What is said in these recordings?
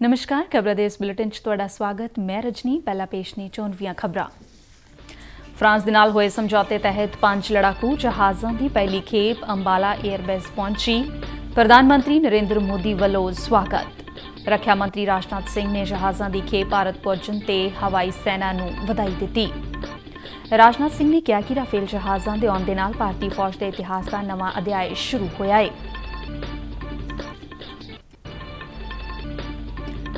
नमस्कार, खबरां दे इस बुलेटिन 'ਚ ਤੁਹਾਡਾ ਸਵਾਗਤ। मैं रजनी। पहला पेश ने चोणवीਆਂ खबरां। फ्रांस ਦੇ ਨਾਲ ਹੋਏ ਸਮਝੌਤੇ ਤਹਿਤ 5 ਲੜਾਕੂ ਜਹਾਜ਼ਾਂ ਦੀ ਪਹਿਲੀ ਖੇਪ ਅੰਬਾਲਾ 에ਅਰਬੇਸ ਪਹੁੰਚੀ। ਪ੍ਰਧਾਨ ਮੰਤਰੀ ਨਰਿੰਦਰ ਮੋਦੀ ਵੱਲੋਂ ਸਵਾਗਤ। ਰੱਖਿਆ ਮੰਤਰੀ ਰਾਜਨਾਥ ਸਿੰਘ ਨੇ ਜਹਾਜ਼ਾਂ ਦੀ ਖੇਪ ਭਾਰਤ ਪਹੁੰਚਣ ਤੇ ਹਵਾਈ ਸੈਨਾ ਨੂੰ ਵਧਾਈ ਦਿੱਤੀ। ਰਾਜਨਾਥ ਸਿੰਘ ਨੇ ਕਿਹਾ ਕਿ ਰਾਫੇਲ ਜਹਾਜ਼ਾਂ ਦੇ ਆਉਣ ਦੇ ਨਾਲ ਭਾਰਤੀ ਫੌਜ ਦੇ ਇਤਿਹਾਸ ਦਾ ਨਵਾਂ ਅਧਿਆਇ ਸ਼ੁਰੂ ਹੋਇਆ ਹੈ।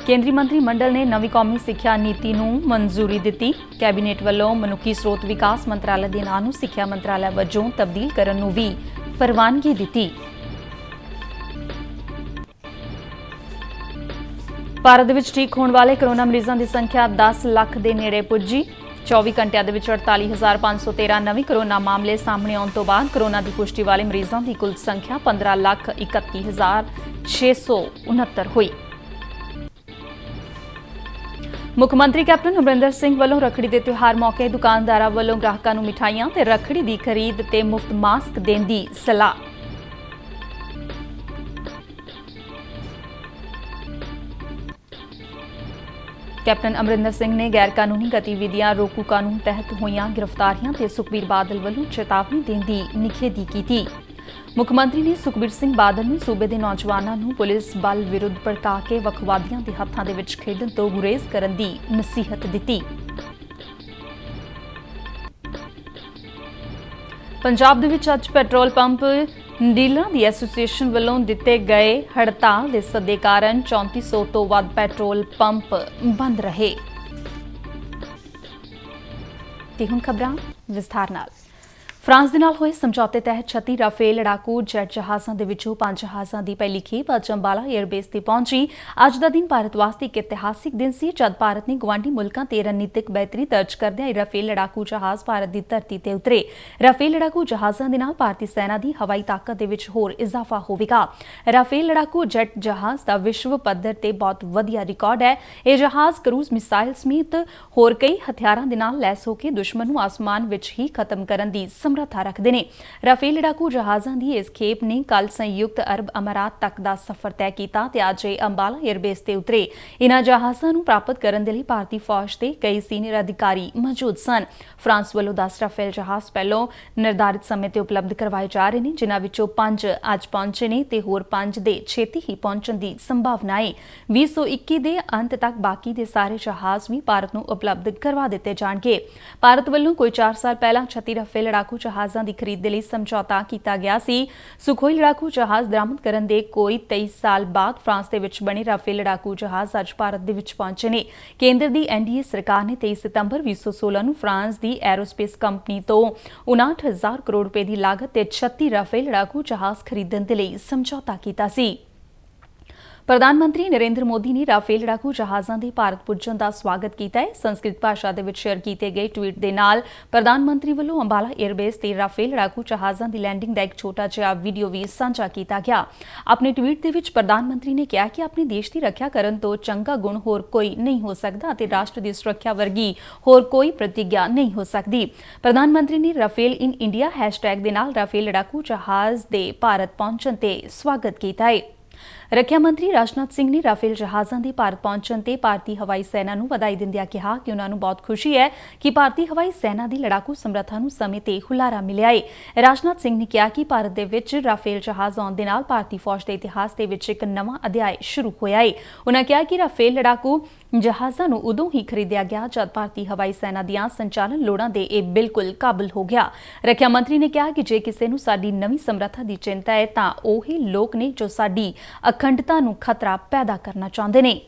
ਕੇਂਦਰੀ ਮੰਤਰੀ ਮੰਡਲ ਨੇ ਨਵੀਂ ਕੌਮੀ ਸਿੱਖਿਆ ਨੀਤੀ ਨੂੰ ਮਨਜ਼ੂਰੀ ਦਿੱਤੀ। ਕੈਬਨਿਟ ਵੱਲੋਂ ਮਨੁੱਖੀ ਸਰੋਤ ਵਿਕਾਸ ਮੰਤਰਾਲੇ ਦੇ ਨਾਂ ਨੂੰ ਸਿੱਖਿਆ ਮੰਤਰਾਲਾ ਵਜੋਂ ਤਬਦੀਲ ਕਰਨ ਨੂੰ ਵੀ ਪ੍ਰਵਾਨਗੀ ਦਿੱਤੀ। ਭਾਰਤ ਦੇ ਵਿੱਚ ਠੀਕ ਹੋਣ ਵਾਲੇ ਕਰੋਨਾ ਮਰੀਜ਼ਾਂ ਦੀ ਸੰਖਿਆ 10 ਲੱਖ ਦੇ ਨੇੜੇ ਪੁੱਜੀ। 24 ਘੰਟਿਆਂ ਦੇ ਵਿੱਚ 48,513 ਨਵੇਂ ਕਰੋਨਾ ਮਾਮਲੇ ਸਾਹਮਣੇ ਆਉਣ ਤੋਂ ਬਾਅਦ ਕਰੋਨਾ ਦੀ ਪੁਸ਼ਟੀ ਵਾਲੇ ਮਰੀਜ਼ਾਂ ਦੀ ਕੁੱਲ ਸੰਖਿਆ 15,31,669 ਹੋਈ। ਮੁੱਖ ਮੰਤਰੀ ਕੈਪਟਨ ਅਮਰਿੰਦਰ ਸਿੰਘ ਵੱਲੋਂ ਰੱਖੜੀ ਦੇ ਤਿਉਹਾਰ ਮੌਕੇ ਦੁਕਾਨਦਾਰਾਂ ਵੱਲੋਂ ਗ੍ਰਾਹਕਾਂ ਨੂੰ ਮਿਠਾਈਆਂ ਤੇ ਰੱਖੜੀ ਦੀ ਖਰੀਦ ਤੇ ਮੁਫਤ ਮਾਸਕ ਦੇਣ ਦੀ ਸਲਾਹ। ਕੈਪਟਨ ਅਮਰਿੰਦਰ ਸਿੰਘ ਨੇ ਗੈਰ ਕਾਨੂੰਨੀ ਗਤੀਵਿਧੀਆਂ ਰੋਕੂ ਕਾਨੂੰਨ ਤਹਿਤ ਹੋਈਆਂ ਗ੍ਰਿਫਤਾਰੀਆਂ ਤੇ ਸੁਖਬੀਰ ਬਾਦਲ ਵੱਲੋਂ ਚੇਤਾਵਨੀ ਦੇਣ ਦੀ ਨਿਖੇਧੀ ਕੀਤੀ। ਮੁੱਖ ਮੰਤਰੀ ਨੇ ਸੁਖਬੀਰ ਸਿੰਘ ਬਾਦਲ ਨੂੰ ਸੂਬੇ ਦੇ ਨੌਜਵਾਨਾਂ ਨੂੰ ਪੁਲਿਸ ਬਲ ਵਿਰੁੱਧ ਭੜਕਾ ਕੇ ਵੱਖਵਾਦੀਆਂ ਦੇ ਹੱਥਾਂ ਦੇ ਵਿੱਚ ਖੇਡਣ ਤੋਂ ਗੁਰੇਜ਼ ਕਰਨ ਦੀ ਨਸੀਹਤ ਦਿੱਤੀ। ਪੰਜਾਬ ਦੇ ਵਿੱਚ ਅੱਜ ਪੈਟਰੋਲ ਪੰਪ ਡੀਲਰਾਂ ਦੀ ਐਸੋਸੀਏਸ਼ਨ ਵੱਲੋਂ ਦਿੱਤੇ ਗਏ ਹੜਤਾਲ ਦੇ ਸੱਦੇ ਕਾਰਨ 3400 ਤੋਂ ਵੱਧ ਪੈਟਰੋਲ ਪੰਪ ਬੰਦ ਰਹੇ। ਤੇ ਹੁਣ ਖਬਰਾਂ ਵਿਸਥਾਰ ਨਾਲ। ਫਰਾਂਸ ਦੇ ਨਾਲ ਹੋਏ ਸਮਝੌਤੇ ਤਹਿਤ 36 ਰਾਫੇਲ ਲੜਾਕੂ ਜੈਟ ਜਹਾਜ਼ਾਂ ਦੇ ਵਿੱਚੋਂ 5 ਜਹਾਜ਼ਾਂ ਦੀ ਪਹਿਲੀ ਖੇਪ ਅੱਜ ਅੰਬਾਲਾ 에ਅਰਬੇਸ ਤੇ ਪਹੁੰਚੀ। ਅੱਜ ਦਾ ਦਿਨ ਭਾਰਤ ਵਾਸਤੇ ਇੱਕ ਇਤਿਹਾਸਿਕ ਦਿਨ ਸੀ ਜਦ ਭਾਰਤ ਨੇ ਗੁਆਂਢੀ ਮੁਲਕਾਂ ਤੇ ਰਣਨੀਤਿਕ ਬਿਹਤਰੀ ਦਰਜ ਕਰਦਿਆਂ ਇਹ ਰਾਫੇਲ ਲੜਾਕੂ ਜਹਾਜ਼ ਭਾਰਤ ਦੀ ਧਰਤੀ ਤੇ ਉਤਰੇ। ਰਾਫੇਲ ਲੜਾਕੂ ਜਹਾਜ਼ਾਂ ਦੇ ਨਾਲ ਭਾਰਤੀ ਸੈਨਾ ਦੀ ਹਵਾਈ ਤਾਕਤ ਦੇ ਵਿੱਚ ਹੋਰ ਇਜ਼ਾਫਾ ਹੋਵੇਗਾ। ਰਾਫੇਲ ਲੜਾਕੂ ਜੈਟ ਜਹਾਜ਼ ਦਾ ਵਿਸ਼ਵ ਪੱਧਰ ਤੇ ਬਹੁਤ ਵਧੀਆ ਰਿਕਾਰਡ ਹੈ। ਇਹ ਜਹਾਜ਼ ਕਰੂਜ਼ ਮਿਸਾਈਲ ਸਮੇਤ ਹੋਰ ਕਈ ਹਥਿਆਰਾਂ ਦੇ ਨਾਲ ਲੈਸ ਹੋ ਕੇ ਦੁਸ਼ਮਣ ਨੂੰ ਆਸਮਾਨ ਵਿੱਚ ਹੀ ਖਤਮ ਕਰਨ ਦੀ ਸਮਰੱਥਾ ਰੱਖਦੇ ਨੇ। ਰਾਫੇਲ ਲੜਾਕੂ ਜਹਾਜ਼ਾਂ ਦੀ ਇਸ ਖੇਪ ਨੇ ਕੱਲ ਸੰਯੁਕਤ ਅਰਬ ਅਮੀਰਾਤ ਤੱਕ ਦਾ ਸਫ਼ਰ ਤੈਅ ਕੀਤਾ ਤੇ ਅੱਜ ਇਹ ਅੰਬਾਲਾ 에ਅਰਬੇਸ ਤੇ ਉਤਰੇ। ਇਨ੍ਹਾਂ ਜਹਾਜ਼ਾਂ ਨੂੰ ਪ੍ਰਾਪਤ ਕਰਨ ਦੇ ਲਈ ਭਾਰਤੀ ਫੌਜ ਦੇ ਕਈ ਸੀਨੀਅਰ ਅਧਿਕਾਰੀ ਮੌਜੂਦ ਸਨ। ਫਰਾਂਸ ਵੱਲੋਂ 10 ਰਾਫੇਲ ਜਹਾਜ਼ ਪਹਿਲੋਂ ਨਿਰਧਾਰਿਤ ਸਮੇਂ ਤੇ ਉਪਲਬਧ ਕਰਵਾਏ ਜਾ ਰਹੇ ਨੇ, ਜਿਨ੍ਹਾਂ ਵਿੱਚੋਂ 5 ਅੱਜ ਪਹੁੰਚੇ ਨੇ ਤੇ ਹੋਰ 5 ਦੇ ਛੇਤੀ ਹੀ ਪਹੁੰਚਣ ਦੀ ਸੰਭਾਵਨਾ ਹੈ। 2021 ਦੇ ਅੰਤ ਤੱਕ ਬਾਕੀ ਦੇ ਸਾਰੇ ਜਹਾਜ਼ ਵੀ ਭਾਰਤ ਨੂੰ ਉਪਲਬਧ ਕਰਵਾ ਦਿੱਤੇ ਜਾਣਗੇ। ਭਾਰਤ ਵੱਲੋਂ ਕੋਈ 4 ਸਾਲ ਪਹਿਲਾਂ 36 ਰਾਫੇਲ ਲੜਾਕੂ ਜਹਾਜ਼ਾਂ ਦੀ ਖਰੀਦ ਦੇ ਲਈ ਸਮਝੌਤਾ ਕੀਤਾ ਗਿਆ ਸੀ। ਸੁਖੋਈ ਲੜਾਕੂ ਜਹਾਜ਼ ਬਰਾਮਦ ਕਰਨ ਦੇ ਕੋਈ 23 ਸਾਲ ਬਾਅਦ ਫਰਾਂਸ ਦੇ ਵਿੱਚ ਬਣੇ ਰਾਫੇਲ ਲੜਾਕੂ ਜਹਾਜ਼ ਅੱਜ ਭਾਰਤ ਦੇ ਵਿੱਚ ਪਹੁੰਚੇ ਨੇ। ਕੇਂਦਰ ਦੀ ਐਨਡੀਏ ਸਰਕਾਰ ਨੇ 23 ਸਤੰਬਰ 2016 ਨੂੰ ਫਰਾਂਸ ਦੀ ਐਰੋਸਪੇਸ ਕੰਪਨੀ ਤੋਂ 59,000 ਕਰੋੜ ਰੁਪਏ ਦੀ ਲਾਗਤ ਤੇ 36 ਰਾਫੇਲ ਲੜਾਕੂ ਜਹਾਜ਼ ਖਰੀਦਣ ਦੇ ਲਈ ਸਮਝੌਤਾ ਕੀਤਾ ਸੀ। ਪ੍ਰਧਾਨ ਮੰਤਰੀ ਨਰਿੰਦਰ ਮੋਦੀ ਨੇ ਰਾਫੇਲ ਲੜਾਕੂ ਜਹਾਜ਼ਾਂ ਦੇ ਭਾਰਤ ਪੁੱਜਣ ਦਾ ਸਵਾਗਤ ਕੀਤਾ ਹੈ। ਸੰਸਕ੍ਰਿਤ ਭਾਸ਼ਾ ਦੇ ਵਿੱਚ ਸ਼ੇਅਰ ਕੀਤੇ ਗਏ ਟਵੀਟ ਦੇ ਨਾਲ ਪ੍ਰਧਾਨ ਮੰਤਰੀ ਵੱਲੋਂ ਅੰਬਾਲਾ 에ਅਰਬੇਸ ਤੇ ਰਾਫੇਲ ਲੜਾਕੂ ਜਹਾਜ਼ਾਂ ਦੀ ਲੈਂਡਿੰਗ ਦਾ ਇੱਕ ਛੋਟਾ ਜਿਹਾ ਵੀਡੀਓ ਵੀ ਸਾਂਝਾ ਕੀਤਾ ਗਿਆ। ਆਪਣੇ ਟਵੀਟ ਦੇ ਵਿੱਚ ਪ੍ਰਧਾਨ ਮੰਤਰੀ ਨੇ ਕਿਹਾ ਕਿ ਆਪਣੇ ਦੇਸ਼ ਦੀ ਰੱਖਿਆ ਕਰਨ ਤੋਂ ਚੰਗਾ ਗੁਣ ਹੋਰ ਕੋਈ ਨਹੀਂ ਹੋ ਸਕਦਾ ਅਤੇ ਰਾਸ਼ਟਰ ਦੀ ਸੁਰੱਖਿਆ ਵਰਗੀ ਹੋਰ ਕੋਈ ਪ੍ਰਤੀਗਿਆ ਨਹੀਂ ਹੋ ਸਕਦੀ। ਪ੍ਰਧਾਨ ਮੰਤਰੀ ਨੇ ਰਾਫੇਲ ਇਨ ਇੰਡੀਆ ਹੈਸ਼ਟੈਗ ਦੇ ਨਾਲ ਰਾਫੇਲ ਲੜਾਕੂ ਜਹਾਜ਼ ਦੇ ਭਾਰਤ ਪਹੁੰਚਣ ਤੇ ਸਵਾਗਤ ਕੀਤਾ ਹੈ। ਰੱਖਿਆ ਮੰਤਰੀ ਰਾਜਨਾਥ ਸਿੰਘ ਨੇ ਰਾਫੇਲ ਜਹਾਜ਼ਾਂ ਦੇ ਭਾਰਤ ਪਹੁੰਚਣ ਤੇ ਭਾਰਤੀ ਹਵਾਈ ਸੈਨਾ ਨੂੰ ਵਧਾਈ ਦਿੰਦਿਆਂ ਕਿਹਾ ਕਿ ਉਨ੍ਹਾਂ ਨੂੰ ਬਹੁਤ ਖੁਸ਼ੀ ਹੈ ਕਿ ਭਾਰਤੀ ਹਵਾਈ ਸੈਨਾ ਦੀ ਲੜਾਕੂ ਸਮਰੱਥਾ ਨੂੰ ਸਮੇਂ ਤੇ ਹੁਲਾਰਾ ਮਿਲਿਆ ਹੈ। ਰਾਜਨਾਥ ਸਿੰਘ ਨੇ ਕਿਹਾ ਕਿ ਭਾਰਤ ਦੇ ਵਿੱਚ ਰਾਫੇਲ ਜਹਾਜ਼ ਆਉਣ ਦੇ ਨਾਲ ਭਾਰਤੀ ਫੌਜ ਦੇ ਇਤਿਹਾਸ ਦੇ ਵਿੱਚ ਇੱਕ ਨਵਾਂ ਅਧਿਆਇ ਸ਼ੁਰੂ ਹੋਇਆ ਹੈ। ਉਨ੍ਹਾਂ ਕਿਹਾ ਕਿ ਰਾਫੇਲ ਲੜਾਕੂ ਜਹਾਜ਼ਾਂ ਨੂੰ ਉਦੋਂ ਹੀ ਖਰੀਦਿਆ ਗਿਆ ਜਦ ਭਾਰਤੀ ਹਵਾਈ ਸੈਨਾ ਦੀਆਂ ਸੰਚਾਲਨ ਲੋੜਾਂ ਦੇ ਇਹ ਬਿਲਕੁਲ ਕਾਬਲ ਹੋ ਗਿਆ। ਰੱਖਿਆ ਮੰਤਰੀ ਨੇ ਕਿਹਾ ਕਿ ਜੇ ਕਿਸੇ ਨੂੰ ਸਾਡੀ ਨਵੀਂ ਸਮਰੱਥਾ ਦੀ ਚਿੰਤਾ ਹੈ ਤਾਂ ਉਹੀ ਲੋਕ ਨੇ ਜੋ ਸਾਡੀ ਅਖੰਡਤਾ ਨੂੰ ਖਤਰਾ ਪੈਦਾ ਕਰਨਾ ਚਾਹੁੰਦੇ ਨੇ।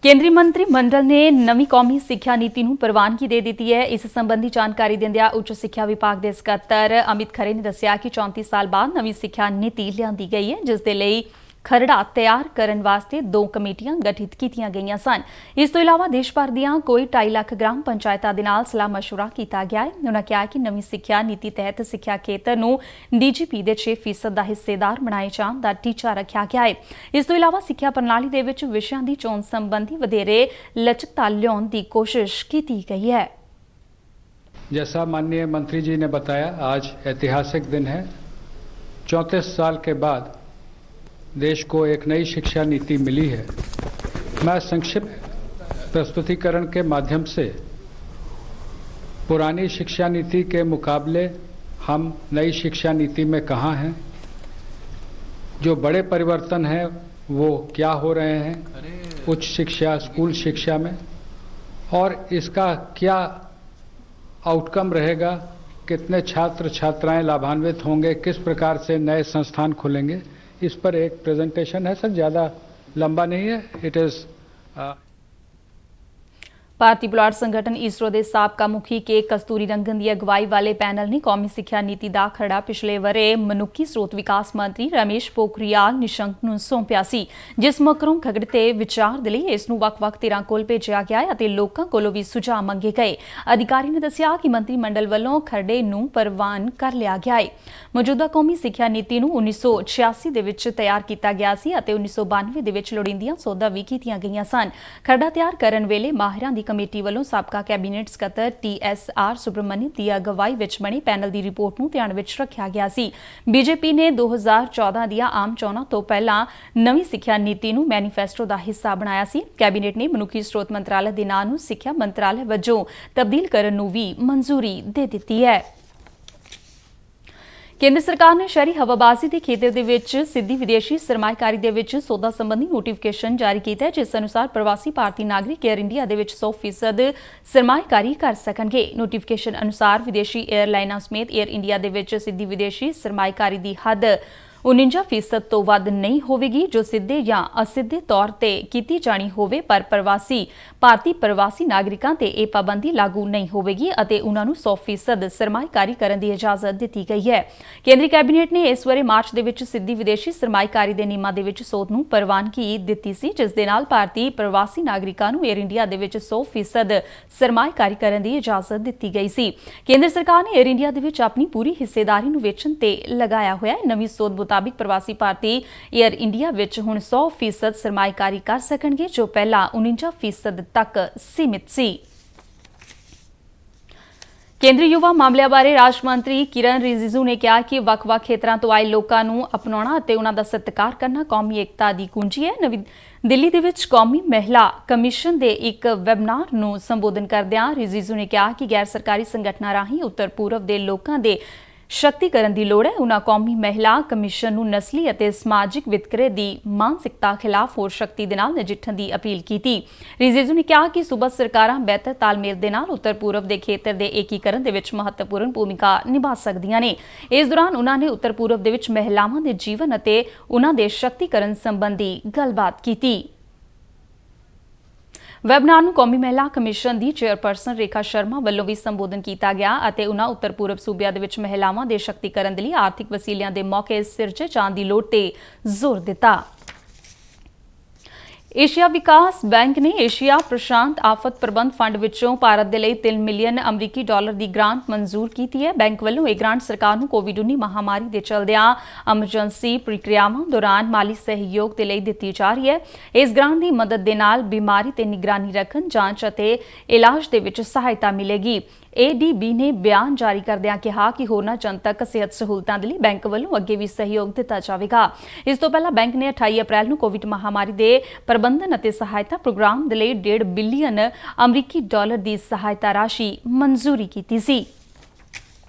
ਕੇਂਦਰੀ ਮੰਤਰੀ ਮੰਡਲ ਨੇ ਨਵੀਂ ਕੌਮੀ ਸਿੱਖਿਆ ਨੀਤੀ ਨੂੰ ਪ੍ਰਵਾਨਗੀ ਦੇ ਦਿੱਤੀ ਹੈ। ਇਸ ਸੰਬੰਧੀ ਜਾਣਕਾਰੀ ਦਿੰਦਿਆਂ ਉੱਚ ਸਿੱਖਿਆ ਵਿਭਾਗ ਦੇ ਸਕੱਤਰ ਅਮਿਤ ਖਰੇ ਨੇ ਦੱਸਿਆ ਕਿ 34 ਸਾਲ ਬਾਅਦ ਨਵੀਂ ਸਿੱਖਿਆ ਨੀਤੀ ਲਿਆਂਦੀ ਗਈ ਹੈ, ਜਿਸ ਦੇ ਲਈ ਖਰੜਾ ਤਿਆਰ ਕਰਨ ਵਾਸਤੇ 2 ਕਮੇਟੀਆਂ ਗਠਿਤ ਕੀਤੀਆਂ ਗਈਆਂ ਸਨ। ਇਸ ਤੋਂ ਇਲਾਵਾ ਦੇਸ਼ ਭਰ ਦੀਆਂ ਕੋਈ 2.5 ਲੱਖ ਗ੍ਰਾਮ ਪੰਚਾਇਤਾਂ ਦੇ ਨਾਲ ਸਲਾਹ ਮਸ਼ਵਰਾ ਕੀਤਾ ਗਿਆ ਹੈ। ਉਨ੍ਹਾਂ ਕਿਹਾ ਕਿ ਨਵੀਂ ਸਿੱਖਿਆ ਨੀਤੀ ਤਹਿਤ ਸਿੱਖਿਆ ਖੇਤਰ ਨੂੰ ਡੀਜੀਪੀ ਦੇ 6% ਦਾ ਹਿੱਸੇਦਾਰ ਬਣਾਏ ਜਾਣ ਦਾ ਟੀਚਾ ਰੱਖਿਆ ਗਿਆ ਹੈ। ਇਸ ਤੋਂ ਇਲਾਵਾ ਸਿੱਖਿਆ ਪ੍ਰਣਾਲੀ ਦੇ ਵਿੱਚ ਵਿਸ਼ਿਆਂ ਦੀ ਚੋਣ ਸੰਬੰਧੀ ਵਧੇਰੇ ਲਚਕਤਾ ਲਿਆਉਣ ਦੀ ਕੋਸ਼ਿਸ਼ ਕੀਤੀ ਗਈ ਹੈ। जैसा माननीय मंत्री जी ने बताया, आज ऐतिहासिक दिन है। 34 साल के बाद देश को एक नई शिक्षा नीति मिली है। मैं संक्षिप्त प्रस्तुतिकरण के माध्यम से पुरानी शिक्षा नीति के मुकाबले हम नई शिक्षा नीति में कहाँ हैं, जो बड़े परिवर्तन हैं वो क्या हो रहे हैं उच्च शिक्षा, स्कूल शिक्षा में, और इसका क्या आउटकम रहेगा, कितने छात्र छात्राएं लाभान्वित होंगे, किस प्रकार से नए संस्थान खुलेंगे, इस पर एक प्रेजेंटेशन है सर, ज़्यादा लंबा नहीं है। इट इज़ ਭਾਰਤੀ ਪੁਲਾੜ ਸੰਗਠਨ ਈਸਰੋ ਦੇ ਸਾਬਕਾ ਮੁਖੀ ਕੇ ਕਸਤੂਰੀ ਰੰਗਨ ਦੀ ਅਗਵਾਈ ਵਾਲੇ ਪੈਨਲ ਨੇ ਕੌਮੀ ਸਿੱਖਿਆ ਨੀਤੀ ਦਾ ਖਰੜਾ ਪਿਛਲੇ ਵਰੇ ਮਨੁੱਖੀ ਸਰੋਤ ਵਿਕਾਸ ਮੰਤਰੀ ਰਮੇਸ਼ ਪੋਖਰਿਆਲ ਨਿਸ਼ੰਕ ਨੂੰ ਸੌਂਪਿਆ ਸੀ, ਜਿਸ ਮਗਰੋਂ ਖਰੜੇ ਤੇ ਵਿਚਾਰ ਦੇ ਲਈ ਇਸ ਨੂੰ ਵੱਖ-ਵੱਖ ਧਿਰਾਂ ਕੋਲ ਭੇਜਿਆ ਗਿਆ ਅਤੇ ਲੋਕਾਂ ਕੋਲੋਂ ਵੀ ਸੁਝਾਅ ਮੰਗੇ ਗਏ। ਅਧਿਕਾਰੀ ਨੇ ਦੱਸਿਆ ਕਿ ਮੰਤਰੀ ਮੰਡਲ ਵੱਲੋਂ ਖਰੜੇ ਨੂੰ ਪ੍ਰਵਾਨ ਕਰ ਲਿਆ ਗਿਆ ਹੈ। ਮੌਜੂਦਾ ਕੌਮੀ ਸਿੱਖਿਆ ਨੀਤੀ ਨੂੰ 1986 ਦੇ ਵਿੱਚ ਤਿਆਰ ਕੀਤਾ ਗਿਆ ਸੀ ਅਤੇ 1992 ਦੇ ਵਿੱਚ ਲੋੜੀਂਦੀਆਂ ਸੋਧਾਂ ਵੀ ਕੀਤੀਆਂ ਗਈਆਂ ਸਨ। ਖਰੜਾ ਤਿਆਰ ਕਰਨ ਵੇਲੇ ਮਾਹਿਰਾਂ ਦੀ ਕਮੇਟੀ ਵੱਲੋਂ ਸਾਬਕਾ ਕੈਬਨਿਟ ਸਕੱਤਰ TSR ਸੁਬਰਮਨਿਅਮ ਦੀ ਅਗਵਾਈ ਵਿੱਚ ਬਣੀ ਪੈਨਲ ਦੀ ਰਿਪੋਰਟ ਨੂੰ ਧਿਆਨ ਵਿੱਚ ਰੱਖਿਆ ਗਿਆ ਸੀ। ਬੀਜੇਪੀ ਨੇ 2014 ਦੀਆਂ ਆਮ ਚੋਣਾਂ ਤੋਂ ਪਹਿਲਾਂ ਨਵੀਂ ਸਿੱਖਿਆ ਨੀਤੀ ਨੂੰ ਮੈਨੀਫੈਸਟੋ ਦਾ ਹਿੱਸਾ ਬਣਾਇਆ ਸੀ। ਕੈਬਨਿਟ ਨੇ ਮਨੁੱਖੀ ਸਰੋਤ ਮੰਤਰਾਲੇ ਦੇ ਨਾਂ ਨੂੰ ਸਿੱਖਿਆ ਮੰਤਰਾਲੇ ਵਜੋਂ ਤਬਦੀਲ ਕਰਨ ਨੂੰ ਵੀ ਮਨਜ਼ੂਰੀ ਦੇ ਦਿੱਤੀ ਹੈ। ਕੇਂਦਰ ਸਰਕਾਰ ਨੇ ਸ਼ਹਿਰੀ ਹਵਾਬਾਜ਼ੀ ਦੇ ਖੇਤਰ ਦੇ ਵਿੱਚ ਸਿੱਧੀ ਵਿਦੇਸ਼ੀ ਸਰਮਾਏਕਾਰੀ ਦੇ ਵਿੱਚ ਸੌਦਾ ਸੰਬੰਧੀ ਨੋਟੀਫਿਕੇਸ਼ਨ ਜਾਰੀ ਕੀਤਾ ਹੈ, ਜਿਸ ਅਨੁਸਾਰ ਪ੍ਰਵਾਸੀ ਭਾਰਤੀ ਨਾਗਰਿਕ ਏਅਰ ਇੰਡੀਆ ਦੇ ਵਿੱਚ 100% ਸਰਮਾਏਕਾਰੀ ਕਰ ਸਕਣਗੇ। ਨੋਟੀਫਿਕੇਸ਼ਨ ਅਨੁਸਾਰ ਵਿਦੇਸ਼ੀ ਏਅਰਲਾਈਨਾਂ ਸਮੇਤ ਏਅਰ ਇੰਡੀਆ ਦੇ ਵਿੱਚ ਸਿੱਧੀ ਵਿਦੇਸ਼ੀ ਸਰਮਾਏਕਾਰੀ ਦੀ ਹੱਦ 49% ਤੋਂ ਵੱਧ ਨਹੀਂ ਹੋਵੇਗੀ, ਜੋ ਸਿੱਧੇ ਜਾਂ ਅਸਿੱਧੇ ਤੌਰ ਤੇ ਕੀਤੀ ਜਾਣੀ ਹੋਵੇ, ਪਰ ਭਾਰਤੀ ਪ੍ਰਵਾਸੀ ਨਾਗਰਿਕਾਂ ਤੇ ਇਹ ਪਾਬੰਦੀ ਲਾਗੂ ਨਹੀਂ ਹੋਵੇਗੀ ਅਤੇ ਉਹਨਾਂ ਨੂੰ 100% ਸਰਮਾਏਕਾਰੀ ਕਰਨ ਦੀ ਇਜਾਜ਼ਤ ਦਿੱਤੀ ਗਈ ਹੈ। ਕੇਂਦਰੀ ਕੈਬਨਿਟ ਨੇ ਇਸ ਵਰੇ ਮਾਰਚ ਦੇ ਵਿੱਚ ਸਿੱਧੀ ਵਿਦੇਸ਼ੀ ਸਰਮਾਏਕਾਰੀ ਦੇ ਨਿਯਮਾਂ ਦੇ ਵਿੱਚ ਸੋਧ ਨੂੰ ਪ੍ਰਵਾਨਗੀ ਦਿੱਤੀ ਸੀ, ਜਿਸ ਦੇ ਨਾਲ ਭਾਰਤੀ ਪ੍ਰਵਾਸੀ ਨਾਗਰਿਕਾਂ ਨੂੰ ਏਅਰ ਇੰਡੀਆ ਦੇ ਵਿੱਚ 100% ਸਰਮਾਏਕਾਰੀ ਕਰਨ ਦੀ ਇਜਾਜ਼ਤ ਦਿੱਤੀ ਗਈ ਸੀ। ਕੇਂਦਰ ਸਰਕਾਰ ਨੇ ਏਅਰ ਇੰਡੀਆ ਦੇ ਵਿੱਚ ਆਪਣੀ ਪੂਰੀ ਹਿੱਸੇਦਾਰੀ ਨੂੰ ਵੇਚਣ ਤੇ ਲਗਾਇਆ ਹੋਇਆ ਹੈ। ਨਵੀਂ ਸੋਧ ਮੁਤਾਬਿਕ ਪ੍ਰਵਾਸੀ ਭਾਰਤੀ ਏਅਰ ਇੰਡੀਆ ਵਿੱਚ ਹੁਣ 100% ਸਰਮਾਏਕਾਰੀ ਕਰ ਸਕਣਗੇ, ਜੋ ਪਹਿਲਾਂ 49% ਤੱਕ ਸੀਮਿਤ ਸੀ। ਕੇਂਦਰੀ ਯੁਵਾ ਮਾਮਲਿਆਂ ਬਾਰੇ ਰਾਜ ਮੰਤਰੀ ਕਿਰਨ ਰਿਜਿਜੂ ਨੇ ਕਿਹਾ ਕਿ ਵੱਖ-ਵੱਖ ਖੇਤਰਾਂ ਤੋਂ ਆਏ ਲੋਕਾਂ ਨੂੰ ਅਪਣਾਉਣਾ ਅਤੇ ਉਹਨਾਂ ਦਾ ਸਤਿਕਾਰ ਕਰਨਾ ਕੌਮੀ ਏਕਤਾ ਦੀ ਕੁੰਜੀ ਹੈ। ਨਵੀਂ ਦਿੱਲੀ ਦੇ ਵਿੱਚ ਕੌਮੀ ਮਹਿਲਾ ਕਮਿਸ਼ਨ ਦੇ ਇੱਕ ਵੈਬਨਾਰ ਨੂੰ ਸੰਬੋਧਨ ਕਰਦਿਆਂ ਰਿਜਿਜੂ ਨੇ ਕਿਹਾ ਕਿ ਗੈਰ ਸਰਕਾਰੀ ਸੰਗਠਨਾਂ ਰਾਹੀਂ ਉੱਤਰ ਪੂਰਬ ਦੇ ਲੋਕਾਂ ਦੇ ਸ਼ਕਤੀਕਰਨ ਦੀ ਲੋੜ ਹੈ। ਉਨ੍ਹਾਂ ਕੌਮੀ ਮਹਿਲਾ ਕਮਿਸ਼ਨ ਨੂੰ ਨਸਲੀ ਅਤੇ ਸਮਾਜਿਕ ਵਿਤਕਰੇ ਦੀ ਮਾਨਸਿਕਤਾ ਖਿਲਾਫ ਹੋਰ ਸ਼ਕਤੀ ਦੇ ਨਾਲ ਨਜਿੱਠਣ ਦੀ ਅਪੀਲ ਕੀਤੀ। ਰਿਜਿਜੂ ਨੇ ਕਿਹਾ ਕਿ ਸੂਬਾ ਸਰਕਾਰਾਂ ਬਿਹਤਰ ਤਾਲਮੇਲ ਦੇ ਨਾਲ ਉੱਤਰ ਪੂਰਬ ਦੇ ਖੇਤਰ ਦੇ ਏਕੀਕਰਨ ਦੇ ਵਿੱਚ ਮਹੱਤਵਪੂਰਨ ਭੂਮਿਕਾ ਨਿਭਾ ਸਕਦੀਆਂ ਨੇ। ਇਸ ਦੌਰਾਨ ਉਨ੍ਹਾਂ ਨੇ ਉੱਤਰ ਪੂਰਬ ਦੇ ਵਿੱਚ ਮਹਿਲਾਵਾਂ ਦੇ ਜੀਵਨ ਅਤੇ ਉਨ੍ਹਾਂ ਦੇ ਸ਼ਕਤੀਕਰਨ ਸੰਬੰਧੀ ਗੱਲਬਾਤ ਕੀਤੀ। ਵੈਬਨਾਰ ਨੂੰ ਕੌਮੀ ਮਹਿਲਾ ਕਮਿਸ਼ਨ ਦੀ ਚੇਅਰਪਰਸਨ ਰੇਖਾ ਸ਼ਰਮਾ ਵੱਲੋਂ ਵੀ ਸੰਬੋਧਨ ਕੀਤਾ ਗਿਆ ਅਤੇ ਉਨ੍ਹਾਂ ਉੱਤਰ ਪੂਰਬ ਸੂਬਿਆਂ ਦੇ ਵਿੱਚ ਮਹਿਲਾਵਾਂ ਦੇ ਸ਼ਕਤੀਕਰਨ ਦੇ ਲਈ ਆਰਥਿਕ ਵਸੀਲਿਆਂ ਦੇ ਮੌਕੇ ਸਿਰਜੇ ਜਾਣ ਦੀ ਲੋੜ ਤੇ ਜ਼ੋਰ ਦਿੱਤਾ। ਏਸ਼ੀਆ ਵਿਕਾਸ ਬੈਂਕ ਨੇ ਏਸ਼ੀਆ ਪ੍ਰਸ਼ਾਂਤ ਆਫਤ ਪ੍ਰਬੰਧ ਫੰਡ ਵਿੱਚੋਂ ਭਾਰਤ ਦੇ ਲਈ 3 ਮਿਲੀਅਨ ਅਮਰੀਕੀ ਡਾਲਰ ਦੀ ਗ੍ਰਾਂਟ ਮਨਜ਼ੂਰ ਕੀਤੀ ਹੈ। ਬੈਂਕ ਵੱਲੋਂ ਇਹ ਗ੍ਰਾਂਟ ਸਰਕਾਰ ਨੂੰ ਕੋਵਿਡ-19 ਮਹਾਮਾਰੀ ਦੇ ਚਲਦਿਆਂ ਐਮਰਜੈਂਸੀ ਪ੍ਰਕਿਰਿਆਵਾਂ ਦੌਰਾਨ ਮਾਲੀ ਸਹਿਯੋਗ ਦੇ ਲਈ ਦਿੱਤੀ ਜਾ ਰਹੀ ਹੈ। ਇਸ ਗ੍ਰਾਂਟ ਦੀ ਮਦਦ ਦੇ ਨਾਲ ਬਿਮਾਰੀ ਤੇ ਨਿਗਰਾਨੀ ਰੱਖਣ, ਜਾਂਚ ਅਤੇ ਇਲਾਜ ਦੇ ਵਿੱਚ ਸਹਾਇਤਾ ਮਿਲੇਗੀ। ADB ਨੇ ਬਿਆਨ ਜਾਰੀ ਕਰਦਿਆਂ ਕਿਹਾ ਕਿ ਹੋਰਨਾਂ ਜਨਤਕ ਸਿਹਤ ਸਹੂਲਤਾਂ ਦੇ ਲਈ ਬੈਂਕ ਵੱਲੋਂ ਅੱਗੇ ਵੀ ਸਹਿਯੋਗ ਦਿੱਤਾ ਜਾਵੇਗਾ। ਇਸ ਤੋਂ ਪਹਿਲਾਂ ਬੈਂਕ ਨੇ 28 ਅਪ੍ਰੈਲ ਨੂੰ ਕੋਵਿਡ ਮਹਾਮਾਰੀ ਦੇ ਪ੍ਰਬੰਧਨ ਅਤੇ ਸਹਾਇਤਾ ਪ੍ਰੋਗਰਾਮ ਦੇ ਲਈ 1.5 ਬਿਲੀਅਨ ਅਮਰੀਕੀ ਡਾਲਰ ਦੀ ਸਹਾਇਤਾ ਰਾਸ਼ੀ ਮਨਜ਼ੂਰੀ ਕੀਤੀ ਸੀ।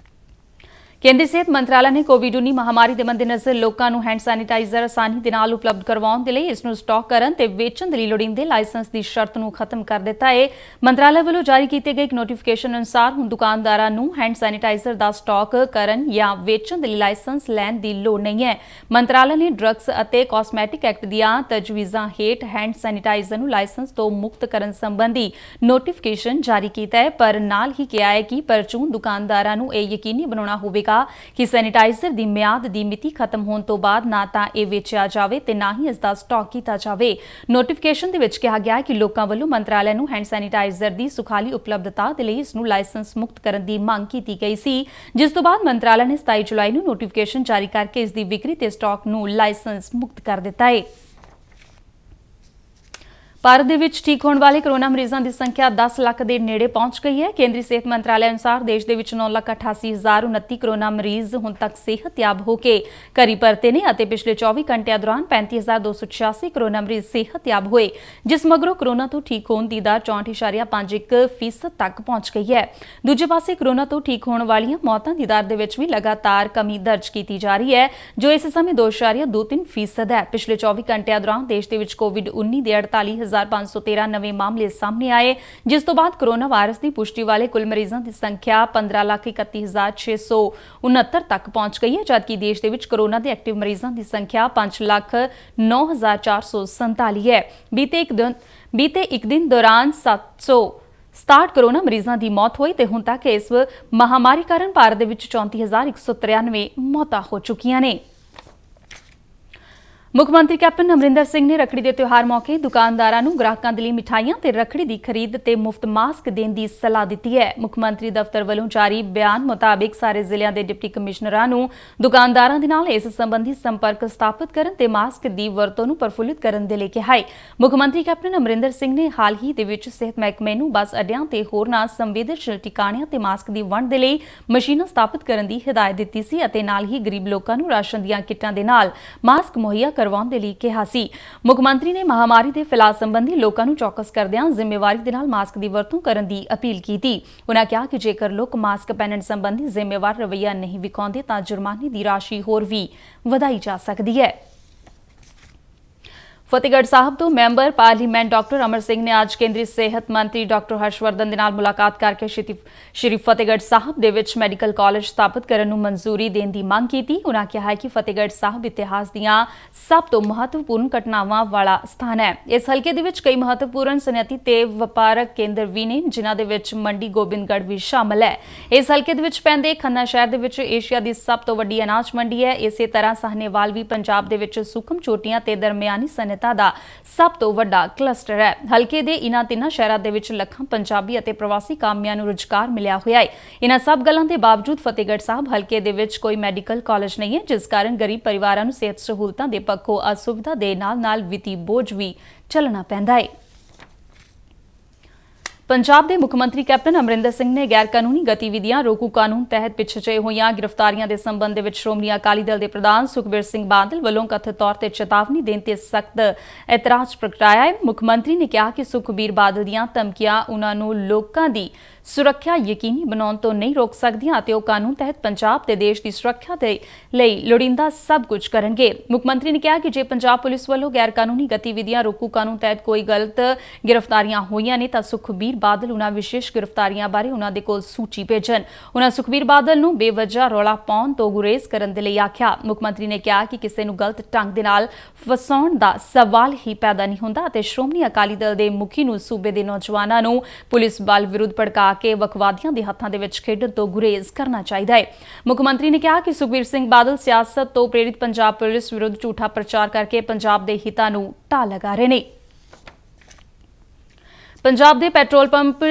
ਕੇਂਦਰੀ ਸਿਹਤ ਮੰਤਰਾਲਾ ਨੇ ਕੋਵਿਡ-19 ਮਹਾਮਾਰੀ ਦੇ ਮੱਦੇਨਜ਼ਰ ਲੋਕਾਂ ਨੂੰ ਹੈਂਡ ਸੈਨੀਟਾਈਜ਼ਰ ਆਸਾਨੀ ਦੇ ਨਾਲ ਉਪਲਬਧ ਕਰਵਾਉਣ ਦੇ ਲਈ ਇਸ ਨੂੰ ਸਟਾਕ ਕਰਨ ਤੇ ਵੇਚਣ ਦੇ ਲਈ ਲੋੜੀਂਦੇ ਲਾਇਸੈਂਸ ਦੀ ਸ਼ਰਤ ਨੂੰ ਖਤਮ ਕਰ ਦਿੱਤਾ ਹੈ। ਮੰਤਰਾਲਾ ਵੱਲੋਂ ਜਾਰੀ ਕੀਤੇ ਗਏ ਇੱਕ ਨੋਟੀਫਿਕੇਸ਼ਨ ਅਨੁਸਾਰ ਹੁਣ ਦੁਕਾਨਦਾਰਾਂ ਨੂੰ ਹੈਂਡ ਸੈਨੀਟਾਈਜ਼ਰ ਦਾ ਸਟਾਕ ਕਰਨ ਜਾਂ ਵੇਚਣ ਦੇ ਲਈ ਲਾਇਸੈਂਸ ਲੈਣ ਦੀ ਲੋੜ ਨਹੀਂ ਹੈ। ਮੰਤਰਾਲਾ ਨੇ ਡਰੱਗਸ ਅਤੇ ਕਾਸਮੈਟਿਕ ਐਕਟ ਦੀਆਂ ਤਜਵੀਜ਼ਾਂ ਹੇਠ ਹੈਂਡ ਸੈਨੀਟਾਈਜ਼ਰ ਨੂੰ ਲਾਇਸੈਂਸ ਤੋਂ ਮੁਕਤ ਕਰਨ ਸੰਬੰਧੀ ਨੋਟੀਫਿਕੇਸ਼ਨ ਜਾਰੀ ਕੀਤਾ ਹੈ, ਪਰ ਨਾਲ ਹੀ ਕਿਹਾ ਹੈ ਕਿ ਪਰਚੂਨ ਦੁਕਾਨਦਾਰਾਂ ਨੂੰ ਇਹ ਯਕੀਨੀ ਬਣਾਉਣਾ ਹੋਵੇਗਾ ਕਿ ਸੈਨੀਟਾਈਜ਼ਰ ਦੀ ਮਿਆਦ ਦੀ ਮਿਤੀ ਖਤਮ ਹੋਣ ਤੋਂ ਬਾਅਦ ਨਾ ਤਾਂ ਇਹ ਵੇਚਿਆ ਜਾਵੇ ਤੇ ਨਾ ਹੀ ਇਸ ਦਾ ਸਟਾਕ ਕੀਤਾ ਜਾਵੇ। ਨੋਟੀਫਿਕੇਸ਼ਨ ਦੇ ਵਿੱਚ ਕਿਹਾ ਗਿਆ ਹੈ ਕਿ ਲੋਕਾਂ ਵੱਲੋਂ ਮੰਤਰਾਲੇ ਨੂੰ ਹੈਂਡ ਸੈਨੀਟਾਈਜ਼ਰ ਦੀ ਸੁਖਾਲੀ ਉਪਲਬਧਤਾ ਦੇ ਲਈ ਇਸ ਨੂੰ ਲਾਇਸੈਂਸ ਮੁਕਤ ਕਰਨ ਦੀ ਮੰਗ ਕੀਤੀ ਗਈ ਸੀ, ਜਿਸ ਤੋਂ ਬਾਅਦ ਮੰਤਰਾਲੇ ਨੇ 27 ਜੁਲਾਈ ਨੂੰ ਨੋਟੀਫਿਕੇਸ਼ਨ ਜਾਰੀ ਕਰਕੇ ਇਸ ਦੀ ਵਿਕਰੀ ਤੇ ਸਟਾਕ ਨੂੰ ਲਾਇਸੈਂਸ ਮੁਕਤ ਕਰ ਦਿੱਤਾ ਹੈ। ਭਾਰਤ ਦੇ ਵਿੱਚ ਠੀਕ ਹੋਣ ਵਾਲੇ ਕਰੋਨਾ ਮਰੀਜ਼ਾਂ ਦੀ ਸੰਖਿਆ 10 ਲੱਖ ਦੇ ਨੇੜੇ ਪਹੁੰਚ ਗਈ ਹੈ। ਕੇਂਦਰੀ ਸਿਹਤ ਮੰਤਰਾਲੇ ਅਨੁਸਾਰ ਦੇਸ਼ ਦੇ ਵਿੱਚ 9,88,029 ਕਰੋਨਾ ਮਰੀਜ਼ ਹੁਣ ਤੱਕ ਸਿਹਤਯਾਬ ਹੋ ਕੇ ਘਰ ਪਰਤੇ ਨੇ ਅਤੇ ਪਿਛਲੇ 24 ਘੰਟਿਆਂ ਦੌਰਾਨ 35,286 ਕਰੋਨਾ ਮਰੀਜ਼ ਸਿਹਤਯਾਬ ਹੋਏ, ਜਿਸ ਮਗਰੋਂ ਕਰੋਨਾ ਤੋਂ ਠੀਕ ਹੋਣ ਦੀ ਦਰ 64.51% ਤੱਕ ਪਹੁੰਚ ਗਈ ਹੈ। ਦੂਜੇ ਪਾਸੇ ਕਰੋਨਾ ਤੋਂ ਠੀਕ ਹੋਣ ਵਾਲੀਆਂ ਮੌਤਾਂ ਦੀ ਦਰ ਦੇ ਵਿੱਚ ਵੀ ਲਗਾਤਾਰ ਕਮੀ ਦਰਜ ਕੀਤੀ ਜਾ ਰਹੀ ਹੈ, ਜੋ ਇਸ ਸਮੇਂ 2.23% ਹੈ। ਪਿਛਲੇ 24 ਘੰਟਿਆਂ ਦੌਰਾਨ ਦੇਸ਼ ਦੇ ਵਿੱਚ ਕੋਵਿਡ-19 ਦੇ 48,513 ਨਵੇਂ ਮਾਮਲੇ ਸਾਹਮਣੇ ਆਏ, ਜਿਸ ਤੋਂ ਬਾਅਦ ਕਰੋਨਾ ਵਾਇਰਸ ਦੀ ਪੁਸ਼ਟੀ ਵਾਲੇ ਕੁੱਲ ਮਰੀਜ਼ਾਂ ਦੀ ਸੰਖਿਆ 15,31,669 ਤੱਕ ਪਹੁੰਚ ਗਈ ਹੈ, ਜਦਕਿ ਦੇਸ਼ ਦੇ ਵਿੱਚ ਕਰੋਨਾ ਦੇ ਐਕਟਿਵ ਮਰੀਜ਼ਾਂ ਦੀ ਸੰਖਿਆ 5,09,447 ਹੈ। ਬੀਤੇ ਇੱਕ ਦਿਨ ਦੌਰਾਨ 767 ਕਰੋਨਾ ਮਰੀਜ਼ਾਂ ਦੀ ਮੌਤ ਹੋਈ ਤੇ ਹੁਣ ਤੱਕ ਇਸ ਮਹਾਮਾਰੀ ਕਾਰਨ ਭਾਰਤ ਦੇ ਵਿੱਚ 34,193 ਮੌਤਾਂ ਹੋ ਚੁੱਕੀਆਂ ਨੇ। ਮੁੱਖ ਮੰਤਰੀ ਕੈਪਟਨ ਅਮਰਿੰਦਰ ਸਿੰਘ ਨੇ ਰੱਖੜੀ ਦੇ ਤਿਉਹਾਰ ਮੌਕੇ ਦੁਕਾਨਦਾਰਾਂ ਨੂੰ ਗ੍ਰਾਹਕਾਂ ਦੇ ਲਈ ਮਿਠਾਈਆਂ ਤੇ ਰੱਖੜੀ ਦੀ ਖਰੀਦ ਤੇ ਮੁਫਤ ਮਾਸਕ ਦੇਣ ਦੀ ਸਲਾਹ ਦਿੱਤੀ ਹੈ। ਮੁੱਖ ਮੰਤਰੀ ਦਫ਼ਤਰ ਵੱਲੋਂ ਜਾਰੀ ਬਿਆਨ ਮੁਤਾਬਿਕ ਸਾਰੇ ਜ਼ਿਲ੍ਹਿਆਂ ਦੇ ਡਿਪਟੀ ਕਮਿਸ਼ਨਰਾਂ ਨੂੰ ਦੁਕਾਨਦਾਰਾਂ ਦੇ ਨਾਲ ਇਸ ਸੰਬੰਧੀ ਸੰਪਰਕ ਸਥਾਪਿਤ ਕਰਨ ਤੇ ਮਾਸਕ ਦੀ ਵਰਤੋਂ ਨੂੰ ਪ੍ਰਫੁੱਲਿਤ ਕਰਨ ਦੇ ਲਈ ਕਿਹਾ ਹੈ। ਮੁੱਖ ਮੰਤਰੀ ਕੈਪਟਨ ਅਮਰਿੰਦਰ ਸਿੰਘ ਨੇ ਹਾਲ ਹੀ ਦੇ ਵਿੱਚ ਸਿਹਤ ਮਹਿਕਮੇ ਨੂੰ ਬੱਸ ਅੱਡਿਆਂ ਤੇ ਹੋਰਨਾਂ ਸੰਵੇਦਨਸ਼ੀਲ ਟਿਕਾਣਿਆਂ ਤੇ ਮਾਸਕ ਦੀ ਵੰਡ ਦੇ ਲਈ ਮਸ਼ੀਨਾਂ ਸਥਾਪਿਤ ਕਰਨ ਦੀ ਹਦਾਇਤ ਦਿੱਤੀ ਸੀ ਅਤੇ ਨਾਲ ਹੀ ਗਰੀਬ ਲੋਕਾਂ ਨੂੰ ਰਾਸ਼ਨ ਦੀਆਂ ਕਿੱਟਾਂ ਦੇ ਨਾਲ ਮਾਸਕ ਮੁਹੱਈਆ ਕਰਵਾਉਣ ਦੇ ਲਈ ਕਿਹਾ ਸੀ। ਮੁੱਖ ਮੰਤਰੀ ਨੇ ਮਹਾਮਾਰੀ ਦੇ ਫੈਲਾਅ ਸੰਬੰਧੀ ਲੋਕਾਂ ਨੂੰ ਚੌਕਸ ਕਰਦਿਆਂ ਜ਼ਿੰਮੇਵਾਰੀ ਦੇ ਨਾਲ ਮਾਸਕ ਦੀ ਵਰਤੋਂ ਕਰਨ ਦੀ ਅਪੀਲ ਕੀਤੀ। ਉਨ੍ਹਾਂ ਕਿਹਾ ਕਿ ਜੇਕਰ ਲੋਕ ਮਾਸਕ ਪਹਿਨਣ ਸੰਬੰਧੀ ਜ਼ਿੰਮੇਵਾਰ ਰਵੱਈਆ ਨਹੀਂ ਵਿਖਾਉਂਦੇ ਤਾਂ ਜੁਰਮਾਨੇ ਦੀ ਰਾਸ਼ੀ ਹੋਰ ਵੀ ਵਧਾਈ ਜਾ ਸਕਦੀ ਹੈ। ਫਤਿਹਗੜ੍ਹ ਸਾਹਿਬ ਤੋਂ member parliament doctor Amar Singh ਨੇ ਅੱਜ ਕੇਂਦਰੀ ਸਿਹਤ ਮੰਤਰੀ ਡਾਕਟਰ ਹਰਸ਼ਵਰਧਨ ਦੇ ਨਾਲ ਮੁਲਾਕਾਤ ਕਰਕੇ ਸ਼੍ਰੀ ਫਤਿਹਗੜ੍ਹ ਸਾਹਿਬ ਦੇ ਵਿੱਚ ਮੈਡੀਕਲ ਕਾਲਜ ਸਥਾਪਿਤ ਕਰਨ ਨੂੰ ਮਨਜ਼ੂਰੀ ਦੇਣ ਦੀ ਮੰਗ ਕੀਤੀ। ਉਨ੍ਹਾਂ ਕਿਹਾ ਹੈ ਕਿ ਫਤਿਹਗੜ੍ਹ ਸਾਹਿਬ ਇਤਿਹਾਸ ਦੀਆਂ ਸਭ ਤੋਂ ਮਹੱਤਵਪੂਰਨ ਘਟਨਾਵਾਂ ਵਾਲਾ ਸਥਾਨ ਹੈ। ਇਸ ਹਲਕੇ ਦੇ ਵਿੱਚ ਕਈ ਮਹੱਤਵਪੂਰਨ ਸਨਅਤੀ ਤੇ ਵਪਾਰਕ ਕੇਂਦਰ ਵੀ ਨੇ, ਜਿਨ੍ਹਾਂ ਦੇ ਵਿੱਚ ਮੰਡੀ ਗੋਬਿੰਦਗੜ੍ਹ ਵੀ ਸ਼ਾਮਲ ਹੈ। ਇਸ ਹਲਕੇ ਦੇ ਵਿੱਚ ਪੈਂਦੇ ਖੰਨਾ ਸ਼ਹਿਰ ਦੇ ਵਿੱਚ ਏਸ਼ੀਆ ਦੀ ਸਭ ਤੋਂ ਵੱਡੀ ਅਨਾਜ ਮੰਡੀ ਹੈ। ਇਸੇ ਤਰ੍ਹਾਂ ਸਾਹਨੇਵਾਲ ਵੀ ਪੰਜਾਬ ਦੇ ਵਿੱਚ ਸੂਖਮ ਛੋਟੀਆਂ ਤੇ ਦਰਮਿਆਨੀ ਸਨਅਤਾਂ ਦਾ ਸਭ ਤੋਂ ਵੱਡਾ ਕਲਸਟਰ ਹੈ। ਹਲਕੇ ਦੇ ਇਨ੍ਹਾਂ ਤਿੰਨਾਂ ਸ਼ਹਿਰਾਂ ਦੇ ਵਿੱਚ ਲੱਖਾਂ ਪੰਜਾਬੀ ਅਤੇ ਪ੍ਰਵਾਸੀ ਕਾਮਿਆਂ ਨੂੰ ਰੁਜ਼ਗਾਰ ਮਿਲਿਆ ਹੋਇਆ ਹੈ। ਇਨ੍ਹਾਂ ਸਭ ਗੱਲਾਂ ਦੇ ਬਾਵਜੂਦ ਫਤਿਹਗੜ੍ਹ ਸਾਹਿਬ ਹਲਕੇ ਦੇ ਵਿੱਚ ਕੋਈ ਮੈਡੀਕਲ ਕਾਲਜ ਨਹੀਂ ਹੈ, ਜਿਸ ਕਾਰਨ ਗਰੀਬ ਪਰਿਵਾਰਾਂ ਨੂੰ ਸਿਹਤ ਸਹੂਲਤਾਂ ਦੇ ਪੱਖੋਂ ਅਸੁਵਿਧਾ ਦੇ ਨਾਲ-ਨਾਲ ਵਿੱਤੀ ਬੋਝ ਵੀ ਝੱਲਣਾ ਪੈਂਦਾ ਹੈ। ਪੰਜਾਬ ਦੇ ਮੁੱਖ ਮੰਤਰੀ ਕੈਪਟਨ ਅਮਰਿੰਦਰ ਸਿੰਘ ਨੇ ਗੈਰ ਕਾਨੂੰਨੀ ਗਤੀਵਿਧੀਆਂ ਰੋਕੂ ਕਾਨੂੰਨ ਤਹਿਤ ਪਿੱਛੇ ਹੋਈਆਂ ਗ੍ਰਿਫਤਾਰੀਆਂ ਦੇ ਸੰਬੰਧ ਦੇ ਵਿੱਚ ਸ਼੍ਰੋਮਣੀ ਅਕਾਲੀ ਦਲ ਦੇ ਪ੍ਰਧਾਨ ਸੁਖਬੀਰ ਸਿੰਘ ਬਾਦਲ ਵੱਲੋਂ ਕਥਿਤ ਤੌਰ ਤੇ ਚੇਤਾਵਨੀ ਦੇਣ ਤੇ ਸਖਤ ਇਤਰਾਜ਼ ਪ੍ਰਗਟਾਇਆ ਹੈ। ਮੁੱਖ ਮੰਤਰੀ ਨੇ ਕਿਹਾ ਕਿ ਸੁਖਬੀਰ ਬਾਦਲ ਦੀਆਂ ਧਮਕੀਆਂ ਉਨ੍ਹਾਂ ਨੂੰ ਲੋਕਾਂ ਦੀ ਸੁਰੱਖਿਆ ਯਕੀਨੀ ਬਣਾਉਣ ਤੋਂ ਨਹੀਂ ਰੋਕ ਸਕਦੀਆਂ ਅਤੇ ਉਹ ਕਾਨੂੰਨ ਤਹਿਤ ਪੰਜਾਬ ਤੇ ਦੇਸ਼ ਦੀ ਸੁਰੱਖਿਆ ਦੇ ਲਈ ਲੋੜੀਂਦਾ ਸਭ ਕੁਝ ਕਰਨਗੇ। ਮੁੱਖ ਮੰਤਰੀ ਨੇ ਕਿਹਾ ਕਿ ਜੇ ਪੰਜਾਬ ਪੁਲਿਸ ਵੱਲੋਂ ਗੈਰ ਕਾਨੂੰਨੀ ਗਤੀਵਿਧੀਆਂ ਰੋਕੂ ਕਾਨੂੰਨ ਤਹਿਤ ਕੋਈ ਗਲਤ ਗ੍ਰਿਫਤਾਰੀਆਂ ਹੋਈਆਂ ਨੇ ਤਾਂ ਸੁਖਬੀਰ ਬਾਦਲ ਉਨ੍ਹਾਂ ਵਿਸ਼ੇਸ਼ ਗ੍ਰਿਫਤਾਰੀਆਂ ਬਾਰੇ ਉਨ੍ਹਾਂ ਦੇ ਕੋਲ ਸੂਚੀ ਭੇਜਣ। ਉਨ੍ਹਾਂ ਸੁਖਬੀਰ ਬਾਦਲ ਨੂੰ ਬੇਵਜ੍ਹਾ ਰੌਲਾ ਪਾਉਣ ਤੋਂ ਗੁਰੇਜ਼ ਕਰਨ ਦੇ ਲਈ ਆਖਿਆ। ਮੁੱਖ ਮੰਤਰੀ ਨੇ ਕਿਹਾ ਕਿ ਕਿਸੇ ਨੂੰ ਗਲਤ ਢੰਗ ਦੇ ਨਾਲ ਫਸਾਉਣ ਦਾ ਸਵਾਲ ਹੀ ਪੈਦਾ ਨਹੀਂ ਹੁੰਦਾ ਅਤੇ ਸ਼੍ਰੋਮਣੀ ਅਕਾਲੀ ਦਲ ਦੇ ਮੁਖੀ ਨੂੰ ਸੂਬੇ ਦੇ ਨੌਜਵਾਨਾਂ ਨੂੰ ਪੁਲਿਸ ਬਲ ਵਿਰੁੱਧ ਭੜਕਾ ਕੇ ਵਖਵਾਦੀਆਂ ਦੇ ਹੱਥਾਂ ਦੇ ਵਿੱਚ ਖੇਡਣ ਤੋਂ ਗੁਰੇਜ਼ ਕਰਨਾ ਚਾਹੀਦਾ ਹੈ। ਮੁੱਖ ਮੰਤਰੀ ਨੇ ਕਿਹਾ ਕਿ ਸੁਖਬੀਰ ਸਿੰਘ ਬਾਦਲ ਸਿਆਸਤ ਤੋਂ ਪ੍ਰੇਰਿਤ ਪੰਜਾਬ ਪੁਲਿਸ ਵਿਰੁੱਧ ਝੂਠਾ ਪ੍ਰਚਾਰ ਕਰਕੇ ਪੰਜਾਬ ਦੇ ਹਿੱਤਾਂ ਨੂੰ ਢਾਹ ਲਗਾ ਰਹੇ ਨੇ। ਪੰਜਾਬ ਦੇ ਪੈਟਰੋਲ ਪੰਪ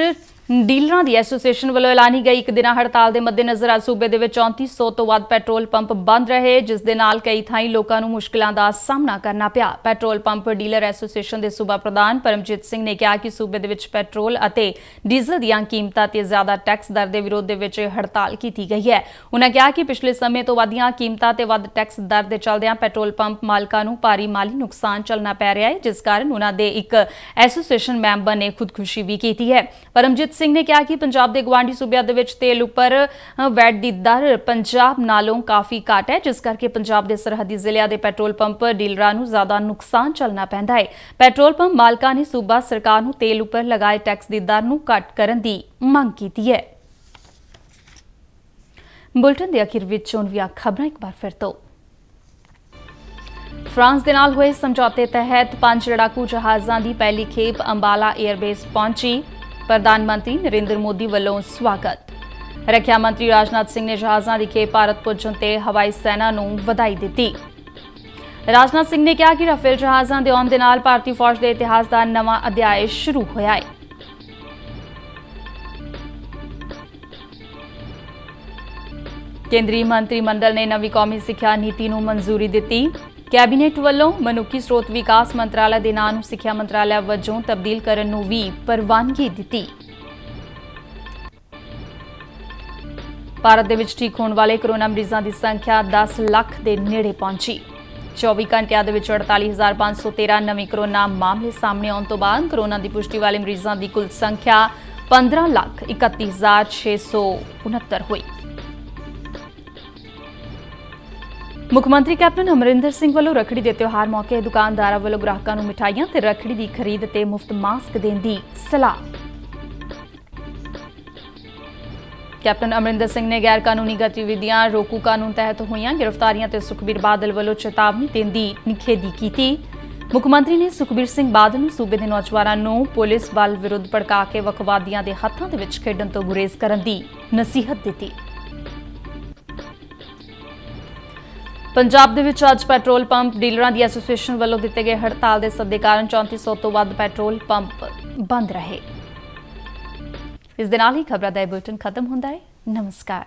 ਡੀਲਰਾਂ ਦੀ ਐਸੋਸੀਏਸ਼ਨ ਵੱਲੋਂ ਐਲਾਨੀ ਗਈ ਇੱਕ ਦਿਨਾ ਹੜਤਾਲ ਦੇ ਮੱਦੇਨਜ਼ਰ ਅੱਜ ਸੂਬੇ ਦੇ ਵਿੱਚ 3400 ਤੋਂ ਵੱਧ ਪੈਟਰੋਲ ਪੰਪ ਬੰਦ ਰਹੇ, ਜਿਸ ਦੇ ਨਾਲ ਕਈ ਥਾਈਂ ਲੋਕਾਂ ਨੂੰ ਮੁਸ਼ਕਲਾਂ ਦਾ ਸਾਹਮਣਾ ਕਰਨਾ ਪਿਆ। ਪੈਟਰੋਲ ਪੰਪ ਡੀਲਰ ਐਸੋਸੀਏਸ਼ਨ ਦੇ ਸੂਬਾ ਪ੍ਰਧਾਨ ਪਰਮਜੀਤ ਸਿੰਘ ਨੇ ਕਿਹਾ ਕਿ ਸੂਬੇ ਦੇ ਵਿੱਚ ਪੈਟਰੋਲ ਅਤੇ ਡੀਜ਼ਲ ਦੀਆਂ ਕੀਮਤਾਂ ਤੇ ਜ਼ਿਆਦਾ ਟੈਕਸ ਦਰ ਦੇ ਵਿਰੋਧ ਦੇ ਵਿੱਚ ਹੜਤਾਲ ਕੀਤੀ ਗਈ ਹੈ। ਉਨ੍ਹਾਂ ਕਿਹਾ ਕਿ ਪਿਛਲੇ ਸਮੇਂ ਤੋਂ ਵਧੀਆਂ ਕੀਮਤਾਂ ਤੇ ਵੱਧ ਟੈਕਸ ਦਰ ਦੇ ਚੱਲਦਿਆਂ ਪੈਟਰੋਲ ਪੰਪ ਮਾਲਕਾਂ ਨੂੰ ਭਾਰੀ ਮਾਲੀ ਨੁਕਸਾਨ ਝੱਲਣਾ ਪੈ ਰਿਹਾ ਹੈ, ਜਿਸ ਕਾਰਨ ਉਨ੍ਹਾਂ ਦੇ ਇੱਕ ਐਸੋਸੀਏਸ਼ਨ ਮੈਂਬਰ ਨੇ ਖੁਦਕੁਸ਼ੀ ਵੀ ਕੀਤੀ ਹੈ। ਪਰਮਜੀਤ ਸਿੰਘ ਨੇ ਕਿਹਾ ਕਿ ਪੰਜਾਬ ਦੇ ਗਵਾਂਢੀ ਸੂਬਿਆਂ ਦੇ ਵਿੱਚ ਤੇਲ ਉੱਪਰ ਵੈਟ ਦੀ ਦਰ ਪੰਜਾਬ ਨਾਲੋਂ ਕਾਫੀ ਘੱਟ ਹੈ, ਜਿਸ ਕਰਕੇ ਪੰਜਾਬ ਦੇ ਸਰਹੱਦੀ ਜ਼ਿਲ੍ਹਿਆਂ ਦੇ ਪੈਟਰੋਲ ਪੰਪ ਡੀਲਰਾਂ ਨੂੰ ਜ਼ਿਆਦਾ ਨੁਕਸਾਨ ਝੱਲਣਾ ਪੈਂਦਾ ਹੈ। ਪੈਟਰੋਲ ਪੰਪ ਮਾਲਕਾਂ ਨੇ ਸੂਬਾ ਸਰਕਾਰ ਨੂੰ ਤੇਲ ਉੱਪਰ ਲਗਾਏ ਟੈਕਸ ਦੀ ਦਰ ਨੂੰ ਘੱਟ ਕਰਨ ਦੀ ਮੰਗ ਕੀਤੀ ਹੈ। ਬੁਲਟਨ ਦੇ ਅਖੀਰ ਵਿੱਚ ਚੋਣਵੀਆਂ ਖਬਰਾਂ ਇੱਕ ਵਾਰ ਫਿਰ ਤੋਂ। ਫਰਾਂਸ ਦੇ ਨਾਲ ਹੋਏ ਸਮਝੌਤੇ ਤਹਿਤ 5 ਲੜਾਕੂ ਜਹਾਜ਼ਾਂ ਦੀ ਪਹਿਲੀ ਖੇਪ ਅੰਬਾਲਾ 에ਅਰਬੇਸ ਪਹੁੰਚੀ। ਪ੍ਰਧਾਨ ਮੰਤਰੀ ਨਰਿੰਦਰ ਮੋਦੀ ਵੱਲੋਂ ਸਵਾਗਤ। ਰੱਖਿਆ ਮੰਤਰੀ ਰਾਜਨਾਥ ਸਿੰਘ ਨੇ ਜਹਾਜ਼ਾਂ ਦੀ ਖੇਪ ਭਾਰਤ ਪੁੱਜਣ ਤੇ ਹਵਾਈ ਸੈਨਾ ਨੂੰ ਵਧਾਈ ਦਿੱਤੀ। ਰਾਜਨਾਥ ਸਿੰਘ ਨੇ ਕਿਹਾ ਕਿ ਰਾਫੇਲ ਜਹਾਜ਼ਾਂ ਦੇ ਆਉਣ ਦੇ ਨਾਲ ਭਾਰਤੀ ਫੌਜ ਦੇ ਇਤਿਹਾਸ ਦਾ ਨਵਾਂ ਅਧਿਆਇ ਸ਼ੁਰੂ ਹੋਇਆ ਹੈ। ਕੇਂਦਰੀ ਮੰਤਰੀ ਮੰਡਲ ਨੇ ਨਵੀਂ ਕੌਮੀ ਸਿੱਖਿਆ ਨੀਤੀ ਨੂੰ ਮਨਜ਼ੂਰੀ ਦਿੱਤੀ। ਕੈਬਨਿਟ ਵੱਲੋਂ ਮਨੁੱਖੀ ਸਰੋਤ ਵਿਕਾਸ ਮੰਤਰਾਲਾ ਦੇ ਨਾਂ ਨੂੰ ਸਿੱਖਿਆ ਮੰਤਰਾਲਾ ਵਜੋਂ ਤਬਦੀਲ ਕਰਨ ਨੂੰ ਵੀ ਪ੍ਰਵਾਨਗੀ ਦਿੱਤੀ। ਭਾਰਤ ਦੇ ਵਿੱਚ ਠੀਕ ਹੋਣ ਵਾਲੇ ਕੋਰੋਨਾ ਮਰੀਜ਼ਾਂ ਦੀ ਸੰਖਿਆ 10 ਲੱਖ ਦੇ ਨੇੜੇ ਪਹੁੰਚੀ। 24 ਘੰਟਿਆਂ ਦੇ ਵਿੱਚ 48,513 ਨਵੇਂ ਕੋਰੋਨਾ ਮਾਮਲੇ ਸਾਹਮਣੇ ਆਉਣ ਤੋਂ ਬਾਅਦ ਕੋਰੋਨਾ ਦੀ ਪੁਸ਼ਟੀ ਵਾਲੇ ਮਰੀਜ਼ਾਂ ਦੀ ਕੁੱਲ ਸੰਖਿਆ 15,31,669 ਹੋਈ। ਮੁੱਖ ਮੰਤਰੀ ਕੈਪਟਨ ਅਮਰਿੰਦਰ ਸਿੰਘ ਵੱਲੋਂ ਰੱਖੜੀ ਦੇ ਤਿਉਹਾਰ ਮੌਕੇ ਦੁਕਾਨਦਾਰਾਂ ਵੱਲੋਂ ਗ੍ਰਾਹਕਾਂ ਨੂੰ ਮਿਠਾਈਆਂ ਤੇ ਰੱਖੜੀ ਦੀ ਖਰੀਦ ਤੇ ਮੁਫਤ ਮਾਸਕ ਦੇਣ ਦੀ ਸਲਾਹ। ਕੈਪਟਨ ਅਮਰਿੰਦਰ ਸਿੰਘ ਨੇ ਗੈਰ ਕਾਨੂੰਨੀ ਗਤੀਵਿਧੀਆਂ ਰੋਕੂ ਕਾਨੂੰਨ ਤਹਿਤ ਹੋਈਆਂ ਗ੍ਰਿਫਤਾਰੀਆਂ ਤੇ ਸੁਖਬੀਰ ਬਾਦਲ ਵੱਲੋਂ ਚੇਤਾਵਨੀ ਦੇਣ ਦੀ ਨਿਖੇਧੀ ਕੀਤੀ। ਮੁੱਖ ਮੰਤਰੀ ਨੇ ਸੁਖਬੀਰ ਸਿੰਘ ਬਾਦਲ ਨੂੰ ਸੂਬੇ ਦੇ ਨੌਜਵਾਨਾਂ ਨੂੰ ਪੁਲਿਸ ਬਲ ਵਿਰੁੱਧ ਭੜਕਾ ਕੇ ਵੱਖਵਾਦੀਆਂ ਦੇ ਹੱਥਾਂ ਦੇ ਵਿੱਚ ਖੇਡਣ ਤੋਂ ਗੁਰੇਜ਼ ਕਰਨ ਦੀ ਨਸੀਹਤ ਦਿੱਤੀ। ਪੰਜਾਬ ਦੇ ਵਿੱਚ ਅੱਜ ਪੈਟਰੋਲ ਪੰਪ ਡੀਲਰਾਂ ਦੀ ਐਸੋਸੀਏਸ਼ਨ ਵੱਲੋਂ ਦਿੱਤੇ ਗਏ ਹੜਤਾਲ ਦੇ ਸੱਦੇ ਕਾਰਨ 3400 ਤੋਂ ਵੱਧ ਪੈਟਰੋਲ ਪੰਪ ਬੰਦ ਰਹੇ। ਇਸ ਦੇ ਨਾਲ ਹੀ ਖਬਰਾਂ ਦਾ ਇਹ ਬੁਲੇਟਿਨ ਖਤਮ ਹੁੰਦਾ ਹੈ। ਨਮਸਕਾਰ।